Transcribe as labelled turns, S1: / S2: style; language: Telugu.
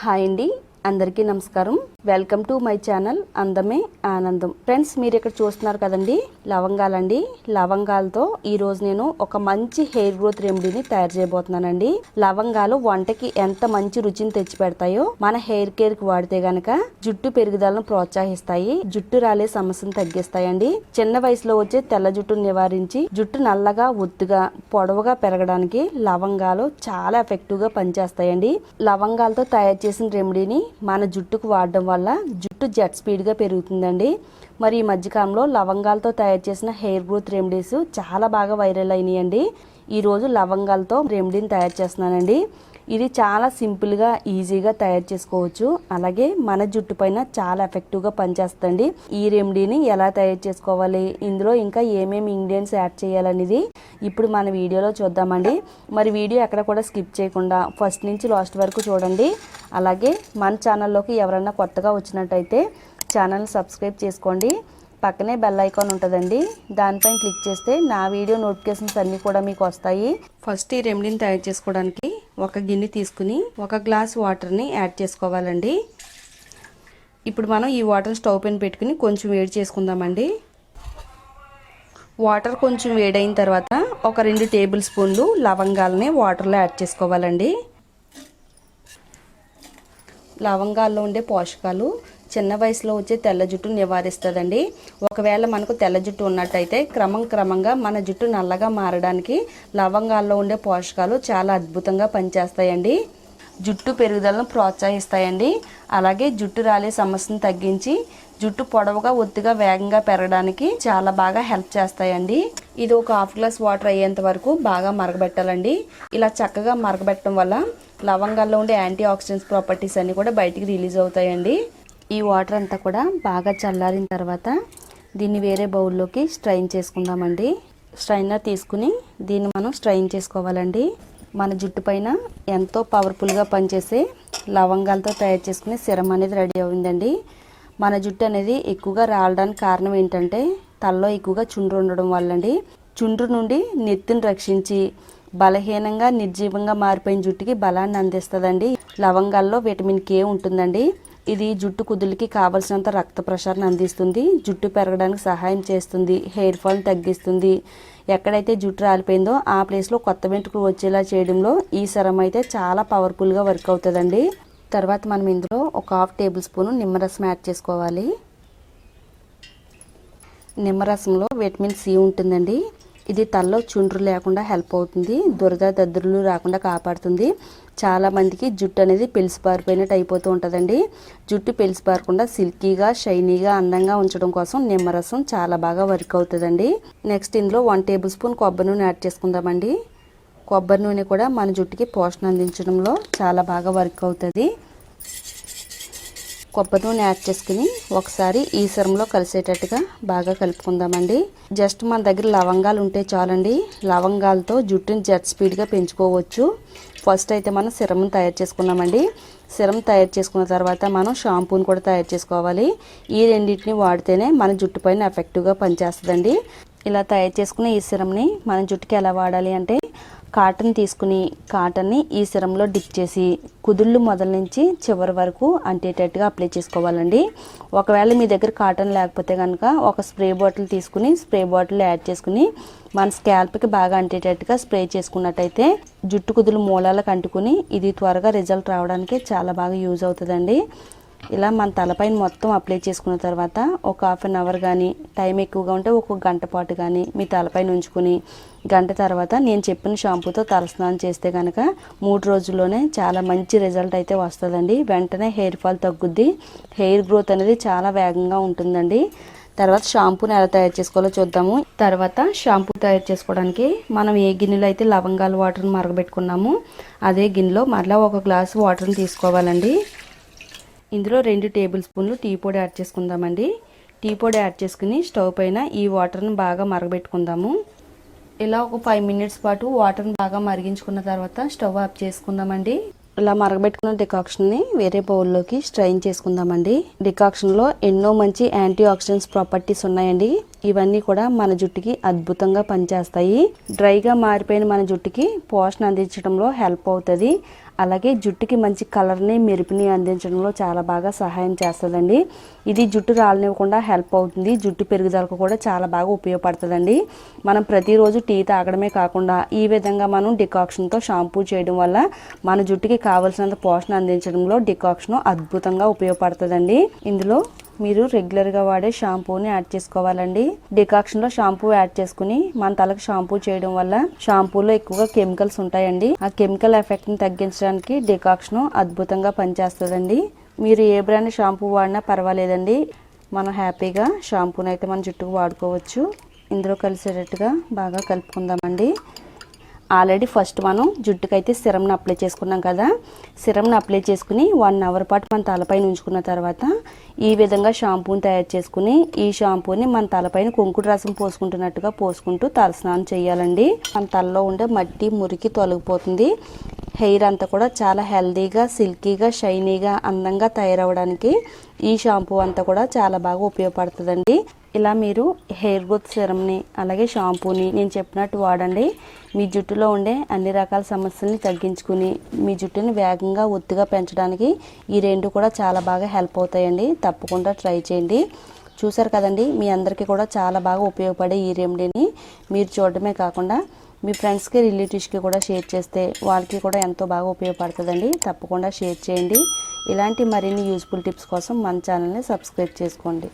S1: హాయ్ అండి, అందరికీ నమస్కారం. వెల్కమ్ టు మై ఛానల్ అందమే ఆనందం. ఫ్రెండ్స్, మీరు ఇక్కడ చూస్తున్నారు కదండి, లవంగాలండి. లవంగాలతో ఈరోజు నేను ఒక మంచి హెయిర్ గ్రోత్ రెమెడీని తయారు చేయబోతున్నానండి. లవంగాలు వంటకి ఎంత మంచి రుచిని తెచ్చి పెడతాయో మన హెయిర్ కేర్ కి వాడితే గనక జుట్టు పెరుగుదలను ప్రోత్సహిస్తాయి, జుట్టు రాలే సమస్యను తగ్గిస్తాయండి. చిన్న వయసులో వచ్చే తెల్ల జుట్టును నివారించి జుట్టు నల్లగా ఒత్తుగా పొడవుగా పెరగడానికి లవంగాలు చాలా ఎఫెక్టివ్ గా పనిచేస్తాయండి. లవంగాలతో తయారు చేసిన రెమెడీని మన జుట్టుకు వాడడం వల్ల జుట్టు జెట్ స్పీడ్ గా పెరుగుతుందండి. మరి ఈ మధ్యకాలంలో లవంగాలతో తయారు చేసిన హెయిర్ గ్రోత్ రెమెడీస్ చాలా బాగా వైరల్ అయినాయండి. ఈరోజు లవంగాలతో రెమెడీని తయారు చేస్తున్నానండి. ఇది చాలా సింపుల్గా ఈజీగా తయారు చేసుకోవచ్చు. అలాగే మన జుట్టు పైన చాలా ఎఫెక్టివ్గా పనిచేస్తుంది. ఈ రెమెడీని ఎలా తయారు చేసుకోవాలి, ఇందులో ఇంకా ఏమేమి ఇంగ్రీడియంట్స్ యాడ్ చేయాలనేది ఇప్పుడు మన వీడియోలో చూద్దామండి. మరి వీడియో ఎక్కడ కూడా స్కిప్ చేయకుండా ఫస్ట్ నుంచి లాస్ట్ వరకు చూడండి. అలాగే మన ఛానల్లోకి ఎవరైనా కొత్తగా వచ్చినట్టయితే ఛానల్ సబ్స్క్రైబ్ చేసుకోండి. పక్కనే బెల్ ఐకాన్ ఉంటుందండి, దానిపైన క్లిక్ చేస్తే నా వీడియో నోటిఫికేషన్స్ అన్నీ కూడా మీకు వస్తాయి. ఫస్ట్ ఈ రెమెడీని తయారు చేసుకోవడానికి ఒక గిన్నె తీసుకుని ఒక గ్లాస్ వాటర్ని యాడ్ చేసుకోవాలండి. ఇప్పుడు మనం ఈ వాటర్ స్టవ్ పైన పెట్టుకుని కొంచెం వేడి చేసుకుందామండి. వాటర్ కొంచెం వేడైన తర్వాత ఒక 2 టేబుల్ స్పూన్లు లవంగాలని వాటర్లో యాడ్ చేసుకోవాలండి. లవంగాల్లో ఉండే పోషకాలు చిన్న వయసులో వచ్చే తెల్ల జుట్టును నివారిస్తుందండి. ఒకవేళ మనకు తెల్ల జుట్టు ఉన్నట్టయితే క్రమంగా మన జుట్టు నల్లగా మారడానికి లవంగాల్లో ఉండే పోషకాలు చాలా అద్భుతంగా పనిచేస్తాయండి. జుట్టు పెరుగుదలను ప్రోత్సహిస్తాయండి. అలాగే జుట్టు రాలే సమస్యను తగ్గించి జుట్టు పొడవుగా ఒత్తుగా వేగంగా పెరగడానికి చాలా బాగా హెల్ప్ చేస్తాయండి. ఇది ఒక హాఫ్ గ్లాస్ వాటర్ అయ్యేంత వరకు బాగా మరగబెట్టాలండి. ఇలా చక్కగా మరగబెట్టడం వల్ల లవంగాల్లో ఉండే యాంటీ ఆక్సిడెంట్స్ ప్రాపర్టీస్ అన్నీ కూడా బయటికి రిలీజ్ అవుతాయండి. ఈ వాటర్ అంతా కూడా బాగా చల్లారిన తర్వాత దీన్ని వేరే బౌల్లోకి స్ట్రైన్ చేసుకుందామండి. స్ట్రైనర్ తీసుకుని దీన్ని మనం స్ట్రైన్ చేసుకోవాలండి. మన జుట్టు పైన ఎంతో పవర్ఫుల్గా పనిచేసే లవంగాలతో తయారు చేసుకునే సిరం అనేది రెడీ అయిందండి. మన జుట్టు అనేది ఎక్కువగా రాలడానికి కారణం ఏంటంటే తలలో ఎక్కువగా చుండ్రు ఉండడం వల్లండి. చుండ్రు నుండి నెత్తిని రక్షించి బలహీనంగా నిర్జీవంగా మారిపోయిన జుట్టుకి బలాన్ని అందిస్తుందండి. లవంగాల్లో విటమిన్ కే ఉంటుందండి. ఇది జుట్టు కుదులకి కావలసినంత రక్త ప్రసరణ అందిస్తుంది, జుట్టు పెరగడానికి సహాయం చేస్తుంది, హెయిర్ ఫాల్ తగ్గిస్తుంది. ఎక్కడైతే జుట్టు రాలిపోయిందో ఆ ప్లేస్లో కొత్త వెంట్రుకలు వచ్చేలా చేయడంలో ఈ సెరం అయితే చాలా పవర్ఫుల్గా వర్క్ అవుతుందండి. తర్వాత మనం ఇందులో ఒక 1/2 టేబుల్ స్పూన్ నిమ్మరసం యాడ్ చేసుకోవాలి. నిమ్మరసంలో విటమిన్ సి ఉంటుందండి. ఇది తలలో చుండ్రు లేకుండా హెల్ప్ అవుతుంది, దురద దద్దుర్లు రాకుండా కాపాడుతుంది. చాలా మందికి జుట్టు అనేది పెలిసిపారిపోయినట్టు అయిపోతూ ఉంటుందండి. జుట్టు పెలిసిపారకుండా సిల్కీగా షైనీగా అందంగా ఉంచడం కోసం నిమ్మరసం చాలా బాగా వర్క్ అవుతుందండి. నెక్స్ట్ ఇందులో 1 టేబుల్ స్పూన్ కొబ్బరి నూనె యాడ్ చేసుకుందామండి. కొబ్బరి నూనె కూడా మన జుట్టుకి పోషణ అందించడంలో చాలా బాగా వర్క్ అవుతుంది. కొబ్బరి నూనె యాడ్ చేసుకుని ఒకసారి ఈ సిరంలో కలిసేటట్టుగా బాగా కలుపుకుందామండి. జస్ట్ మన దగ్గర లవంగాలు ఉంటే చాలండి. లవంగాలతో జుట్టుని జెట్ స్పీడ్గా పెంచుకోవచ్చు. ఫస్ట్ అయితే మనం సిరం తయారు చేసుకున్నామండి. సిరం తయారు చేసుకున్న తర్వాత మనం షాంపూని కూడా తయారు చేసుకోవాలి. ఈ రెండింటిని వాడితేనే మన జుట్టు పైన ఎఫెక్టివ్గా పనిచేస్తుందండి. ఇలా తయారు చేసుకున్న ఈ సిరంని మన జుట్టుకి ఎలా వాడాలి అంటే, కాటన్ తీసుకుని కాటన్ని ఈ సిరంలో డిప్ చేసి కుదుళ్ళు మొదల నుంచి చివరి వరకు అంటేటట్టుగా అప్లై చేసుకోవాలండి. ఒకవేళ మీ దగ్గర కాటన్ లేకపోతే కనుక ఒక స్ప్రే బాటిల్ తీసుకుని స్ప్రే బాటిల్ యాడ్ చేసుకుని మన స్కాల్ప్కి బాగా అంటేటట్టుగా స్ప్రే చేసుకున్నట్టయితే జుట్టు కుదులు మూలాలకు అంటుకుని ఇది త్వరగా రిజల్ట్ రావడానికి చాలా బాగా యూజ్ అవుతుందండి. ఇలా మన తలపైన మొత్తం అప్లై చేసుకున్న తర్వాత ఒక 1/2 అవర్ కానీ, టైం ఎక్కువగా ఉంటే ఒక గంట పాటు కానీ మీ తలపైన ఉంచుకుని గంట తర్వాత నేను చెప్పిన షాంపూతో తలస్నానం చేస్తే కనుక 3 రోజుల్లోనే చాలా మంచి రిజల్ట్ అయితే వస్తుందండి. వెంటనే హెయిర్ ఫాల్ తగ్గుద్ది, హెయిర్ గ్రోత్ అనేది చాలా వేగంగా ఉంటుందండి. తర్వాత షాంపూని ఎలా తయారు చేసుకోవాలో చూద్దాము. తర్వాత షాంపూ తయారు చేసుకోవడానికి మనం ఏ గిన్నెలో అయితే లవంగాల వాటర్ని మరగబెట్టుకున్నామో అదే గిన్నెలో మరలా ఒక గ్లాసు వాటర్ని తీసుకోవాలండి. ఇందులో 2 టేబుల్ స్పూన్లు టీ పొడి యాడ్ చేసుకుందామండి. టీ పొడి యాడ్ చేసుకుని స్టవ్ పైన ఈ వాటర్ని బాగా మరగబెట్టుకుందాము. ఇలా ఒక 5 మినిట్స్ పాటు వాటర్ని బాగా మరిగించుకున్న తర్వాత స్టవ్ ఆఫ్ చేసుకుందామండి. ఇలా మరగబెట్టుకున్న డికాక్షన్ని వేరే బౌల్లోకి స్ట్రైన్ చేసుకుందామండి. డికాక్షన్లో ఎన్నో మంచి యాంటీ ఆక్సిడెంట్స్ ప్రాపర్టీస్ ఉన్నాయండి. ఇవన్నీ కూడా మన జుట్టుకి అద్భుతంగా పనిచేస్తాయి. డ్రైగా మారిపోయిన మన జుట్టుకి పోషణ అందించడంలో హెల్ప్ అవుతుంది. అలాగే జుట్టుకి మంచి కలర్ని మెరుపుని అందించడంలో చాలా బాగా సహాయం చేస్తుందండి. ఇది జుట్టు రాలనివ్వకుండా హెల్ప్ అవుతుంది. జుట్టు పెరుగుదలకు కూడా చాలా బాగా ఉపయోగపడుతుందండి. మనం ప్రతిరోజు టీ తాగడమే కాకుండా ఈ విధంగా మనం డికాక్షన్తో షాంపూ చేయడం వల్ల మన జుట్టుకి కావలసినంత పోషణ అందించడంలో డికాక్షన్ అద్భుతంగా ఉపయోగపడుతుందండి. ఇందులో మీరు రెగ్యులర్గా వాడే షాంపూని యాడ్ చేసుకోవాలండి. డికాక్షన్లో షాంపూ యాడ్ చేసుకుని మన తలకు షాంపూ చేయడం వల్ల షాంపూలో ఎక్కువగా కెమికల్స్ ఉంటాయండి. ఆ కెమికల్ ఎఫెక్ట్ని తగ్గించడానికి డికాక్షన్ అద్భుతంగా పనిచేస్తుందండి. మీరు ఏ బ్రాండ్ షాంపూ వాడినా పర్వాలేదండి. మనం హ్యాపీగా షాంపూని అయితే మన జుట్టుకు వాడుకోవచ్చు. ఇందులో కలిసేటట్టుగా బాగా కలుపుకుందామండి. ఆల్రెడీ ఫస్ట్ మనం జుట్టుకైతే సిరంని అప్లై చేసుకున్నాం కదా. సిరంని అప్లై చేసుకుని 1 అవర్ పాటు మన తలపైన ఉంచుకున్న తర్వాత ఈ విధంగా షాంపూని తయారు చేసుకుని ఈ షాంపూని మన తలపైన కుంకుడు రసం పోసుకుంటున్నట్టుగా పోసుకుంటూ తలస్నానం చేయాలండి. మన తలలో ఉండే మట్టి మురికి తొలగిపోతుంది. హెయిర్ అంతా కూడా చాలా హెల్దీగా, సిల్కీగా, షైనీగా, అందంగా తయారవడానికి ఈ షాంపూ అంతా కూడా చాలా బాగా ఉపయోగపడుతుందండి. ఇలా మీరు హెయిర్ గ్రోత్ సిరంని అలాగే షాంపూని నేను చెప్పినట్టు వాడండి. మీ జుట్టులో ఉండే అన్ని రకాల సమస్యల్ని తగ్గించుకుని మీ జుట్టుని వేగంగా ఒత్తుగా పెంచడానికి ఈ రెండు కూడా చాలా బాగా హెల్ప్ అవుతాయండి. తప్పకుండా ట్రై చేయండి. చూసారు కదండి, మీ అందరికీ కూడా చాలా బాగా ఉపయోగపడే ఈ రెమెడీని మీరు చూడడమే కాకుండా మీ ఫ్రెండ్స్కి, రిలేటివ్స్కి కూడా షేర్ చేస్తే వాళ్ళకి కూడా ఎంతో బాగా ఉపయోగపడుతుందండి. తప్పకుండా షేర్ చేయండి. ఇలాంటి మరిన్ని యూస్ఫుల్ టిప్స్ కోసం మన ఛానల్ని సబ్స్క్రైబ్ చేసుకోండి.